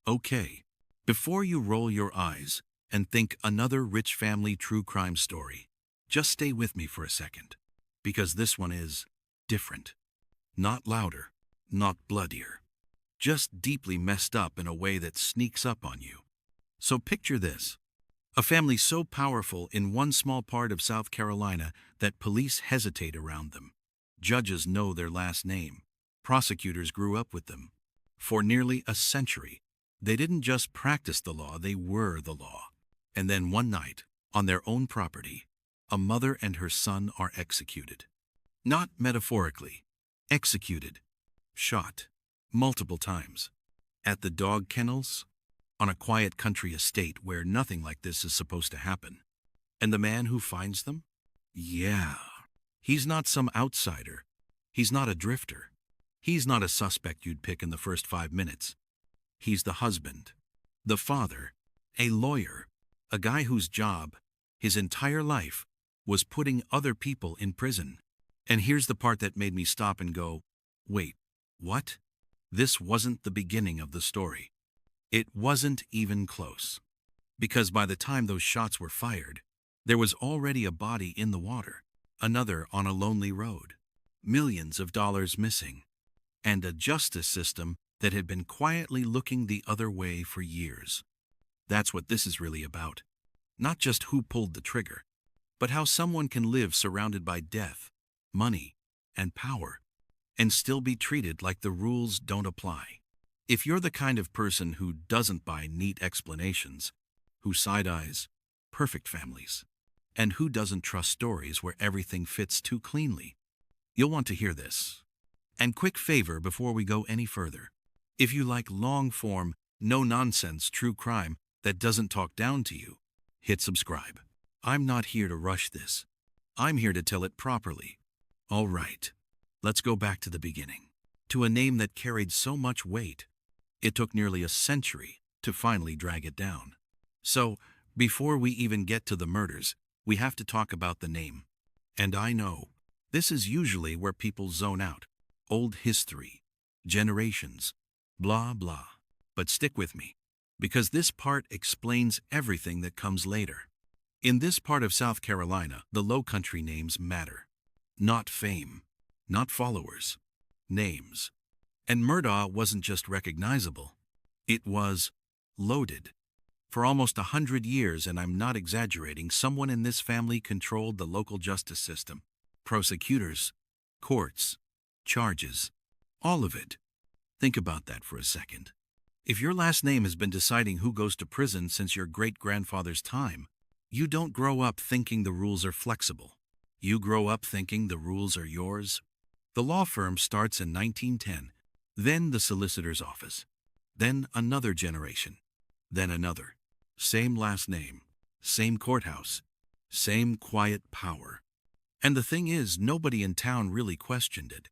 Okay, before you roll your eyes and think another rich family true crime story, just stay with me for a second, because this one is different. Not louder, not bloodier, just deeply messed up in a way that sneaks up on you. So picture this. A family so powerful in one small part of South Carolina that police hesitate around them. Judges know their last name. Prosecutors grew up with them. For nearly a century, they didn't just practice the law, they were the law. And then one night, on their own property, a mother and her son are executed. Not metaphorically, executed. Shot. Multiple times. At the dog kennels, on a quiet country estate where nothing like this is supposed to happen. And the man who finds them? Yeah. He's not some outsider. He's not a drifter. He's not a suspect you'd pick in the first 5 minutes. He's the husband, the father, a lawyer, a guy whose job, his entire life, was putting other people in prison. And here's the part that made me stop and go, wait, what? This wasn't the beginning of the story. It wasn't even close. Because by the time those shots were fired, there was already a body in the water, another on a lonely road, millions of dollars missing, and a justice system that had been quietly looking the other way for years. That's what this is really about. Not just who pulled the trigger, but how someone can live surrounded by death, money, and power, and still be treated like the rules don't apply. If you're the kind of person who doesn't buy neat explanations, who side-eyes perfect families, and who doesn't trust stories where everything fits too cleanly, you'll want to hear this. And quick favor before we go any further. If you like long-form, no-nonsense true crime that doesn't talk down to you, hit subscribe. I'm not here to rush this. I'm here to tell it properly. All right, let's go back to the beginning, to a name that carried so much weight. It took nearly a century to finally drag it down. So, before we even get to the murders, we have to talk about the name. And I know, this is usually where people zone out. Old history, generations, blah blah. But stick with me, because this part explains everything that comes later. In this part of South Carolina, the Lowcountry names matter. Not fame, not followers, names. And Murdaugh wasn't just recognizable, it was loaded. For almost 100 years, and I'm not exaggerating, someone in this family controlled the local justice system. Prosecutors, courts, charges, all of it. Think about that for a second. If your last name has been deciding who goes to prison since your great-grandfather's time, you don't grow up thinking the rules are flexible. You grow up thinking the rules are yours. The law firm starts in 1910. Then the solicitor's office, then another generation, then another. Same last name, same courthouse, same quiet power. And the thing is, nobody in town really questioned it.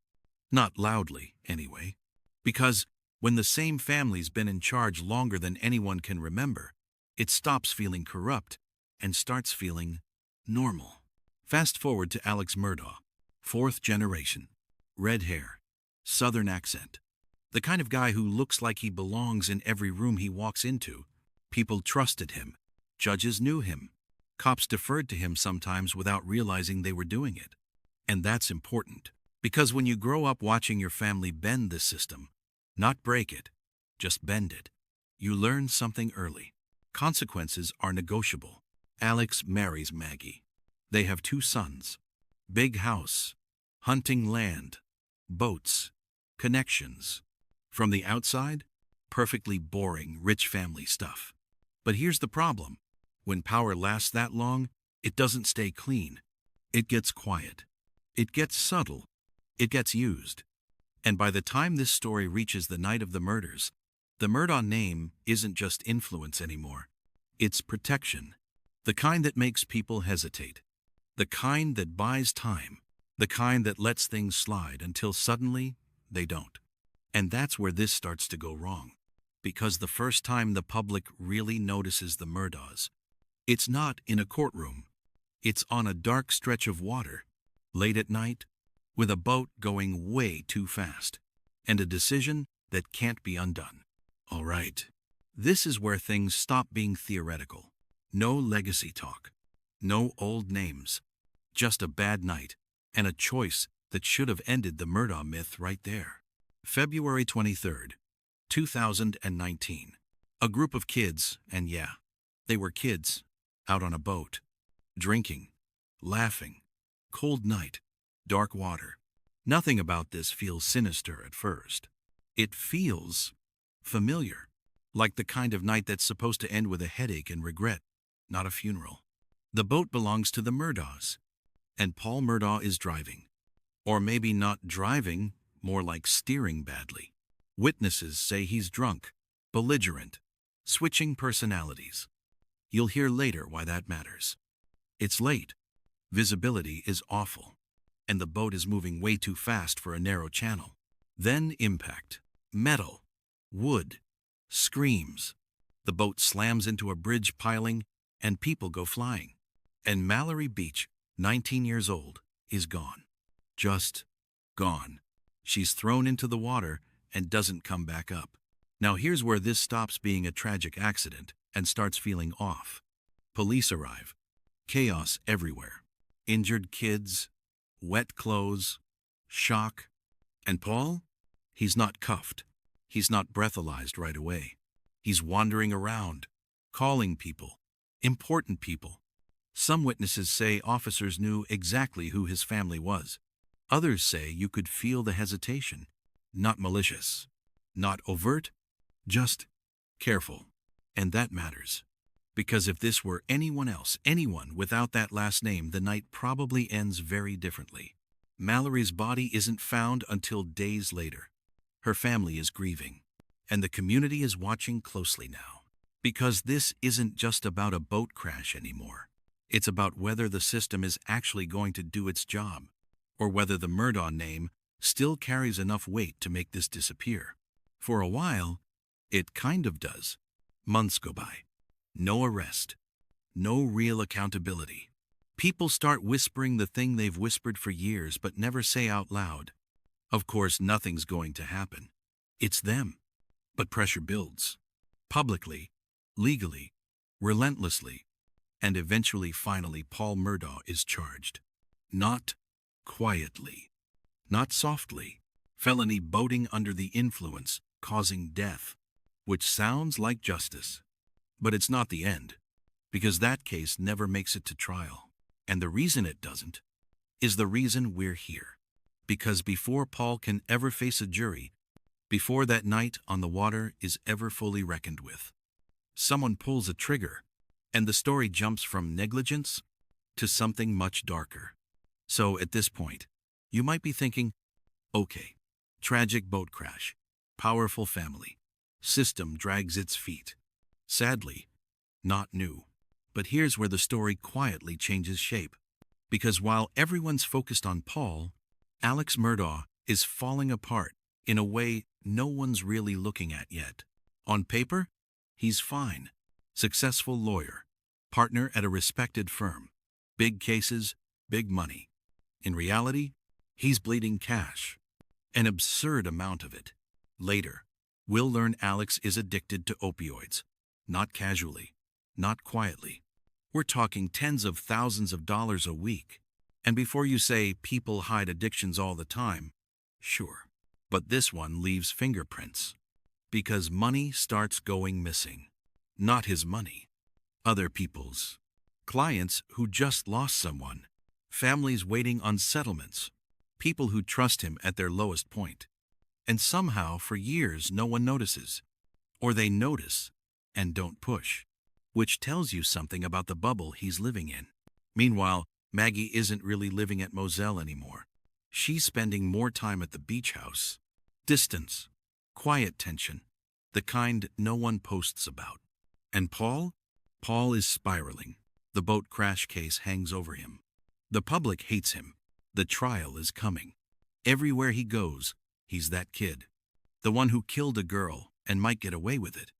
Not loudly, anyway. Because when the same family's been in charge longer than anyone can remember, it stops feeling corrupt and starts feeling normal. Fast forward to Alex Murdaugh, 4th generation, red hair, southern accent. The kind of guy who looks like he belongs in every room he walks into. People trusted him. Judges knew him. Cops deferred to him sometimes without realizing they were doing it. And that's important, because when you grow up watching your family bend the system, not break it, just bend it, you learn something early. Consequences are negotiable. Alex marries Maggie. They have 2 sons. Big house, hunting land, boats, connections. From the outside, perfectly boring, rich family stuff. But here's the problem. When power lasts that long, it doesn't stay clean. It gets quiet. It gets subtle. It gets used. And by the time this story reaches the night of the murders, the Murdaugh name isn't just influence anymore. It's protection. The kind that makes people hesitate. The kind that buys time. The kind that lets things slide until suddenly they don't. And that's where this starts to go wrong. Because the first time the public really notices the Murdaughs, it's not in a courtroom. It's on a dark stretch of water, late at night, with a boat going way too fast, and a decision that can't be undone. All right, This is where things stop being theoretical. No legacy talk. No old names. Just a bad night and a choice that should have ended the Murdaugh myth right there. February 23rd, 2019. A group of kids, and yeah, they were kids, out on a boat, drinking, laughing, cold night, dark water. Nothing about this feels sinister at first. It feels familiar, like the kind of night that's supposed to end with a headache and regret, not a funeral. The boat belongs to the Murdaughs, and Paul Murdaugh is driving. Or maybe not driving, more like steering badly. Witnesses say he's drunk, belligerent, switching personalities. You'll hear later why that matters. It's late, visibility is awful, and the boat is moving way too fast for a narrow channel. Then impact, metal, wood, screams. The boat slams into a bridge piling, and people go flying. And Mallory Beach, 19 years old, is gone. Just gone. She's thrown into the water and doesn't come back up. Now here's where this stops being a tragic accident and starts feeling off. Police arrive. Chaos everywhere. Injured kids, wet clothes, shock. And Paul? He's not cuffed. He's not breathalyzed right away. He's wandering around, calling people, important people. Some witnesses say officers knew exactly who his family was. Others say you could feel the hesitation. Not malicious, not overt, just careful. And that matters. Because if this were anyone else, anyone without that last name, the night probably ends very differently. Mallory's body isn't found until days later. Her family is grieving, and the community is watching closely now. Because this isn't just about a boat crash anymore. It's about whether the system is actually going to do its job, or whether the Murdaugh name still carries enough weight to make this disappear. For a while, it kind of does. Months go by. No arrest. No real accountability. People start whispering the thing they've whispered for years but never say out loud. Of course, nothing's going to happen. It's them. But pressure builds. Publicly, legally, relentlessly, and eventually, finally, Paul Murdaugh is charged. Not quietly. Not softly. Felony boating under the influence, causing death. Which sounds like justice. But it's not the end. Because that case never makes it to trial. And the reason it doesn't is the reason we're here. Because before Paul can ever face a jury, before that night on the water is ever fully reckoned with, someone pulls a trigger, and the story jumps from negligence to something much darker. So at this point, you might be thinking, okay, tragic boat crash, powerful family, system drags its feet. Sadly, not new. But here's where the story quietly changes shape. Because while everyone's focused on Paul, Alex Murdaugh is falling apart in a way no one's really looking at yet. On paper, he's fine. Successful lawyer, partner at a respected firm. Big cases, big money. In reality, he's bleeding cash. An absurd amount of it. Later, we'll learn Alex is addicted to opioids. Not casually, not quietly. We're talking tens of thousands of dollars a week. And before you say people hide addictions all the time, sure. But this one leaves fingerprints. Because money starts going missing. Not his money. Other people's. Clients who just lost someone. Families waiting on settlements. People who trust him at their lowest point. And somehow, for years, no one notices. Or they notice and don't push. Which tells you something about the bubble he's living in. Meanwhile, Maggie isn't really living at Moselle anymore. She's spending more time at the beach house. Distance. Quiet tension. The kind no one posts about. And Paul? Paul is spiraling. The boat crash case hangs over him. The public hates him. The trial is coming. Everywhere he goes, he's that kid. The one who killed a girl and might get away with it.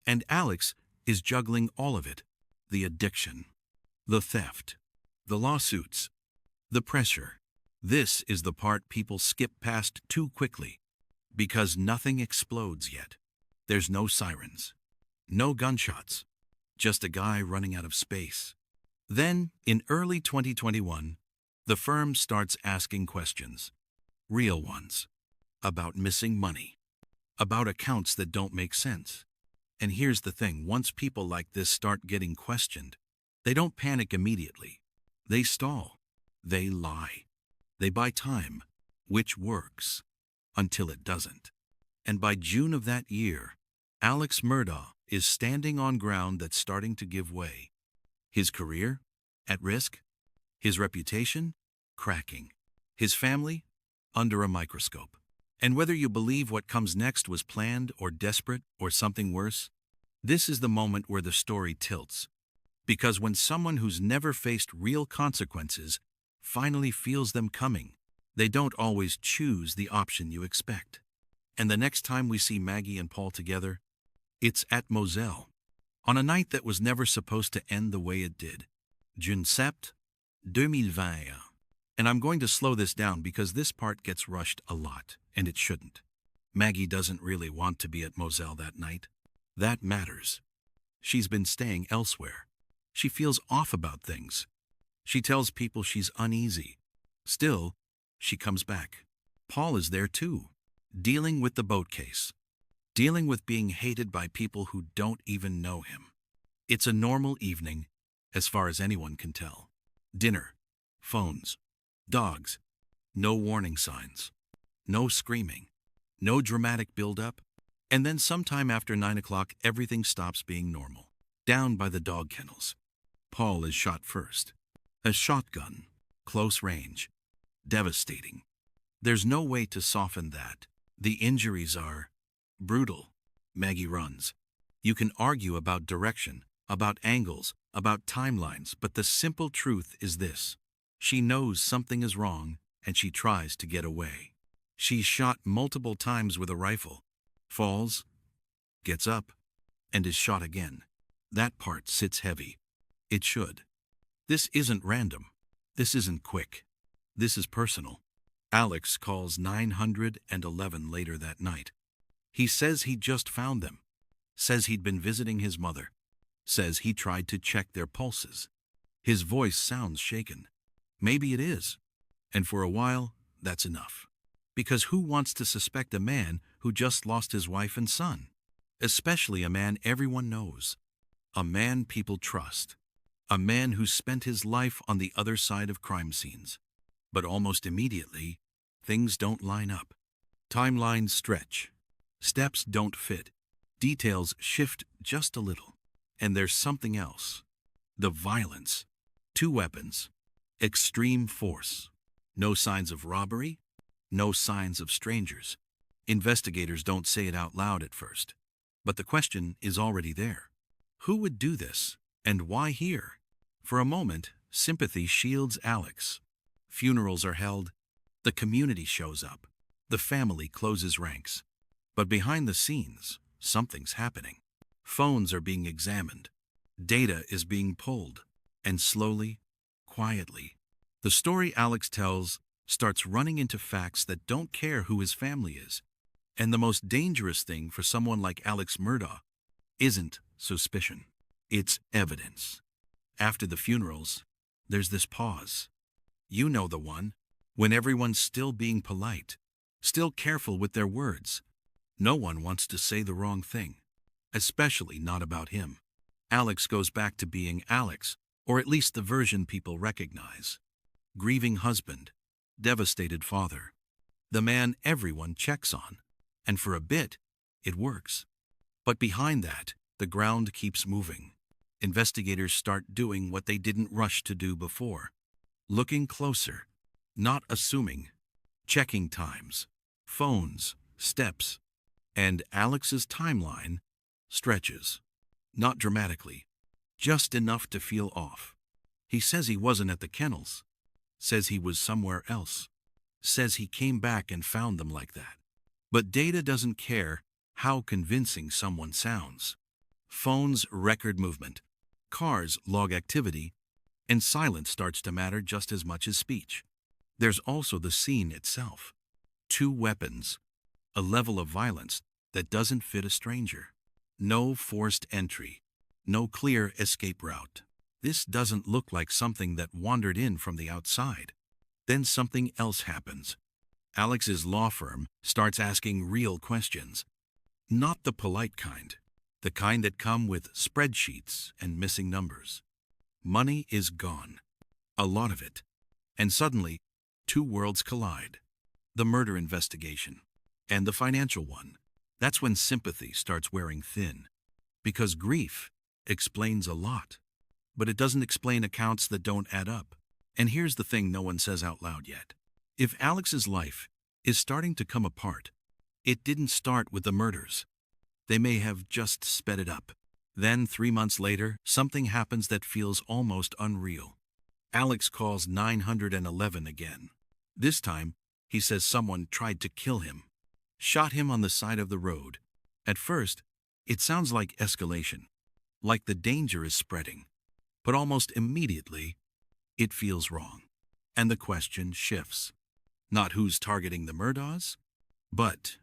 And Alex is juggling all of it. The addiction. The theft. The lawsuits. The pressure. This is the part people skip past too quickly. Because nothing explodes yet. There's no sirens. No gunshots. Just a guy running out of space. Then, in early 2021, the firm starts asking questions. Real ones. About missing money. About accounts that don't make sense. And here's the thing, once people like this start getting questioned, they don't panic immediately. They stall. They lie. They buy time, which works, until it doesn't. And by June of that year, Alex Murdaugh is standing on ground that's starting to give way. His career? At risk? His reputation? Cracking. His family? Under a microscope. And whether you believe what comes next was planned or desperate or something worse, this is the moment where the story tilts. Because when someone who's never faced real consequences finally feels them coming, they don't always choose the option you expect. And the next time we see Maggie and Paul together, it's at Moselle, on a night that was never supposed to end the way it did. June 7, 2020. And I'm going to slow this down because this part gets rushed a lot, and it shouldn't. Maggie doesn't really want to be at Moselle that night. That matters. She's been staying elsewhere. She feels off about things. She tells people she's uneasy. Still, she comes back. Paul is there too, dealing with the boat case. Dealing with being hated by people who don't even know him. It's a normal evening, as far as anyone can tell. Dinner, phones, dogs, no warning signs, no screaming, no dramatic build-up, and then sometime after 9 o'clock everything stops being normal. Down by the dog kennels. Paul is shot first. A shotgun, close range, devastating. There's no way to soften that. The injuries are brutal. Maggie runs. You can argue about direction, about angles, about timelines, but the simple truth is this. She knows something is wrong, and she tries to get away. She's shot multiple times with a rifle, falls, gets up, and is shot again. That part sits heavy. It should. This isn't random. This isn't quick. This is personal. Alex calls 911 later that night. He says he just found them. Says he'd been visiting his mother. Says he tried to check their pulses. His voice sounds shaken. Maybe it is. And for a while, that's enough. Because who wants to suspect a man who just lost his wife and son? Especially a man everyone knows. A man people trust. A man who spent his life on the other side of crime scenes. But almost immediately, things don't line up. Timelines stretch. Steps don't fit. Details shift just a little. And there's something else. The violence. 2 weapons. Extreme force. No signs of robbery. No signs of strangers. Investigators don't say it out loud at first. But the question is already there. Who would do this? And why here? For a moment, sympathy shields Alex. Funerals are held. The community shows up. The family closes ranks. But behind the scenes, something's happening. Phones are being examined. Data is being pulled. And slowly, quietly, the story Alex tells starts running into facts that don't care who his family is. And the most dangerous thing for someone like Alex Murdaugh isn't suspicion. It's evidence. After the funerals, there's this pause. You know the one, when everyone's still being polite, still careful with their words. No one wants to say the wrong thing, especially not about him. Alex goes back to being Alex, or at least the version people recognize. Grieving husband, devastated father, the man everyone checks on. And for a bit, it works. But behind that, the ground keeps moving. Investigators start doing what they didn't rush to do before. Looking closer, not assuming, checking times, phones, steps, and Alex's timeline stretches. Not dramatically, just enough to feel off. He says he wasn't at the kennels, says he was somewhere else, says he came back and found them like that. But data doesn't care how convincing someone sounds. Phones record movement, cars log activity, and silence starts to matter just as much as speech. There's also the scene itself. 2 weapons, a level of violence that doesn't fit a stranger. No forced entry. No clear escape route. This doesn't look like something that wandered in from the outside. Then something else happens. Alex's law firm starts asking real questions. Not the polite kind. The kind that come with spreadsheets and missing numbers. Money is gone. A lot of it. And suddenly, two worlds collide. The murder investigation and the financial one. That's when sympathy starts wearing thin. Because grief explains a lot. But it doesn't explain accounts that don't add up. And here's the thing no one says out loud yet. If Alex's life is starting to come apart, it didn't start with the murders. They may have just sped it up. Then, 3 months later, something happens that feels almost unreal. Alex calls 911 again. This time, he says someone tried to kill him. Shot him on the side of the road. At first, it sounds like escalation. Like the danger is spreading. But almost immediately, it feels wrong. And the question shifts. Not who's targeting the Murdaughs, but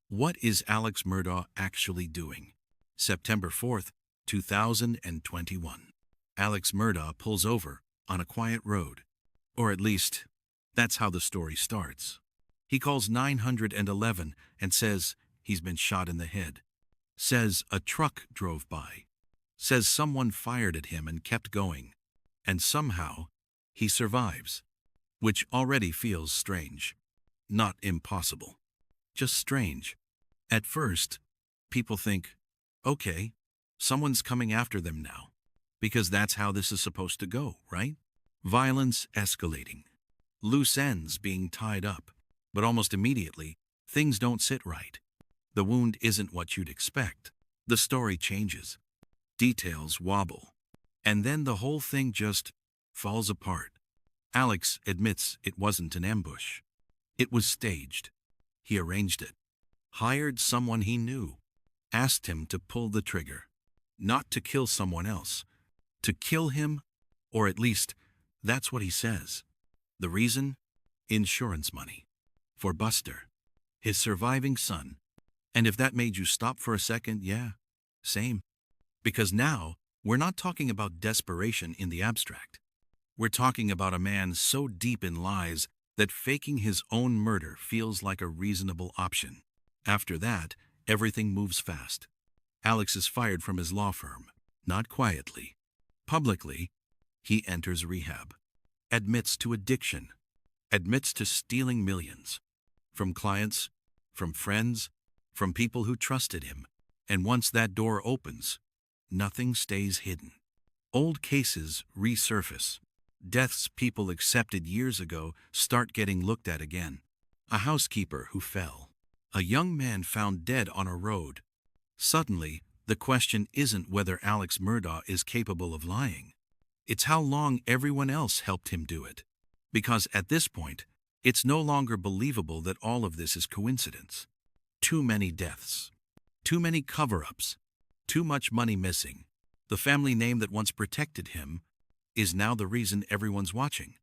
what is Alex Murdaugh actually doing? September 4th, 2021. Alex Murdaugh pulls over on a quiet road. Or at least, that's how the story starts. He calls 911 and says he's been shot in the head. Says a truck drove by. Says someone fired at him and kept going. And somehow, he survives. Which already feels strange. Not impossible. Just strange. At first, people think, okay, someone's coming after them now. Because that's how this is supposed to go, right? Violence escalating. Loose ends being tied up. But almost immediately, things don't sit right. The wound isn't what you'd expect. The story changes. Details wobble. And then the whole thing just falls apart. Alex admits it wasn't an ambush. It was staged. He arranged it. Hired someone he knew. Asked him to pull the trigger. Not to kill someone else. To kill him, or at least, that's what he says. The reason? Insurance money. For Buster. His surviving son. And if that made you stop for a second, yeah, same. Because now, we're not talking about desperation in the abstract. We're talking about a man so deep in lies that faking his own murder feels like a reasonable option. After that, everything moves fast. Alex is fired from his law firm, not quietly. Publicly, he enters rehab. Admits to addiction. Admits to stealing millions. From clients, from friends, from people who trusted him. And once that door opens, nothing stays hidden. Old cases resurface. Deaths people accepted years ago start getting looked at again. A housekeeper who fell. A young man found dead on a road. Suddenly, the question isn't whether Alex Murdaugh is capable of lying. It's how long everyone else helped him do it. Because at this point, it's no longer believable that all of this is coincidence. Too many deaths. Too many cover-ups. Too much money missing. The family name that once protected him is now the reason everyone's watching.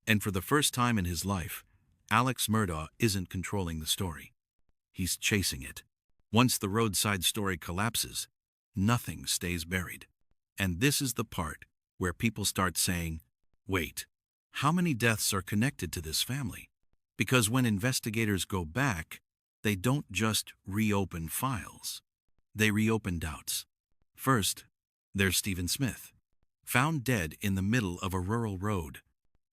And for the first time in his life, Alex Murdaugh isn't controlling the story. He's chasing it. Once the roadside story collapses, nothing stays buried. And this is the part where people start saying, wait, how many deaths are connected to this family? Because when investigators go back, they don't just reopen files. They reopen doubts. First, there's Stephen Smith, found dead in the middle of a rural road.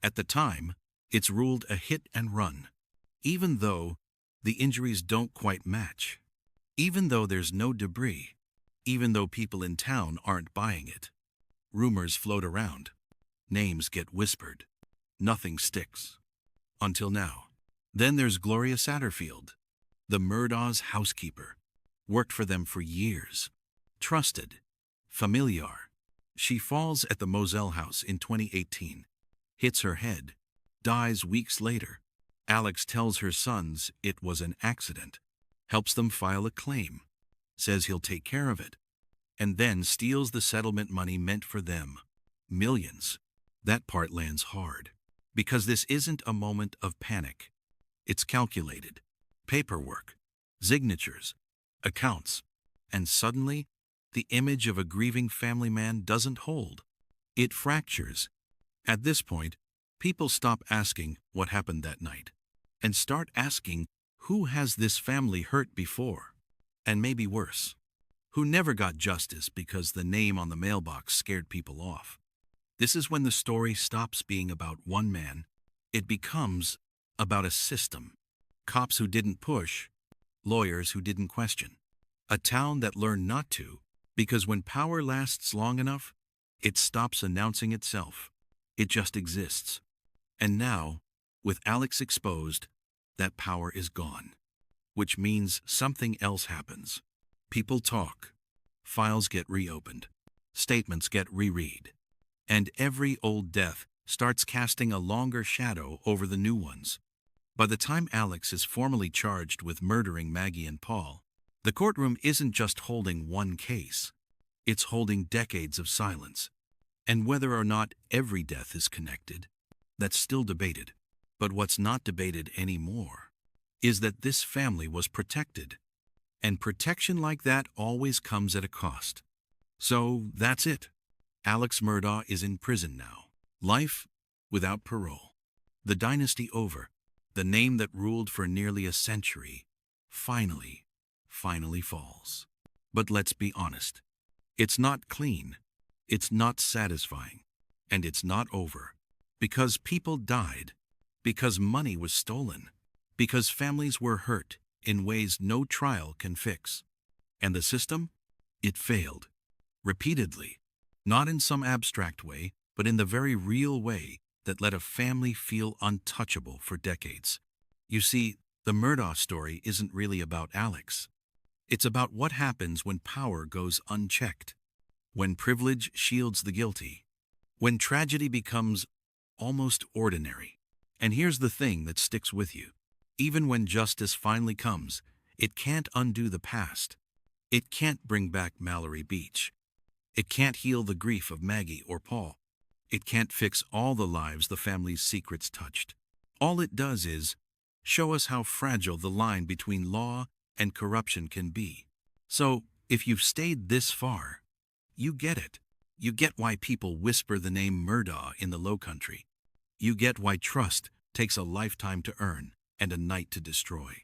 At the time, it's ruled a hit and run, even though the injuries don't quite match, even though there's no debris, even though people in town aren't buying it. Rumors float around. Names get whispered. Nothing sticks. Until now. Then there's Gloria Satterfield, the Murdaugh's housekeeper. Worked for them for years. Trusted. Familiar. She falls at the Moselle house in 2018. Hits her head. Dies weeks later. Alex tells her sons it was an accident. Helps them file a claim. Says he'll take care of it. And then steals the settlement money meant for them. Millions. That part lands hard. Because this isn't a moment of panic. It's calculated. Paperwork. Signatures. Accounts. And suddenly, the image of a grieving family man doesn't hold. It fractures. At this point, people stop asking what happened that night and start asking, who has this family hurt before? And maybe worse, who never got justice because the name on the mailbox scared people off. This is when the story stops being about one man. It becomes about a system. Cops who didn't push, lawyers who didn't question. A town that learned not to, because when power lasts long enough, it stops announcing itself. It just exists. And now, with Alex exposed, that power is gone. Which means something else happens. People talk. Files get reopened. Statements get reread. And every old death starts casting a longer shadow over the new ones. By the time Alex is formally charged with murdering Maggie and Paul, the courtroom isn't just holding one case. It's holding decades of silence. And whether or not every death is connected, that's still debated. But what's not debated anymore is that this family was protected. And protection like that always comes at a cost. So that's it. Alex Murdaugh is in prison now. Life without parole. The dynasty over. The name that ruled for nearly a century finally falls. But let's be honest. It's not clean. It's not satisfying. And it's not over. Because people died. Because money was stolen. Because families were hurt in ways no trial can fix. And the system? It failed. Repeatedly. Not in some abstract way, but in the very real way that let a family feel untouchable for decades. You see, the Murdaugh story isn't really about Alex. It's about what happens when power goes unchecked. When privilege shields the guilty. When tragedy becomes almost ordinary. And here's the thing that sticks with you. Even when justice finally comes, it can't undo the past. It can't bring back Mallory Beach. It can't heal the grief of Maggie or Paul. It can't fix all the lives the family's secrets touched. All it does is show us how fragile the line between law and corruption can be. So, if you've stayed this far, you get it. You get why people whisper the name Murdaugh in the Lowcountry. You get why trust takes a lifetime to earn and a night to destroy.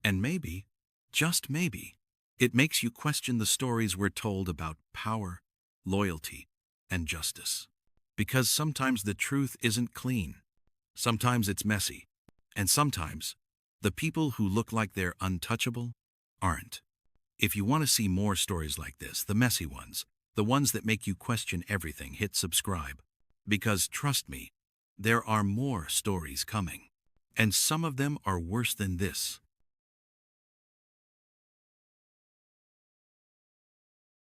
And maybe, just maybe, it makes you question the stories we're told about power, loyalty, and justice. Because sometimes the truth isn't clean. Sometimes it's messy. And sometimes, the people who look like they're untouchable aren't. If you want to see more stories like this, the messy ones, the ones that make you question everything, hit subscribe. Because trust me, there are more stories coming. And some of them are worse than this.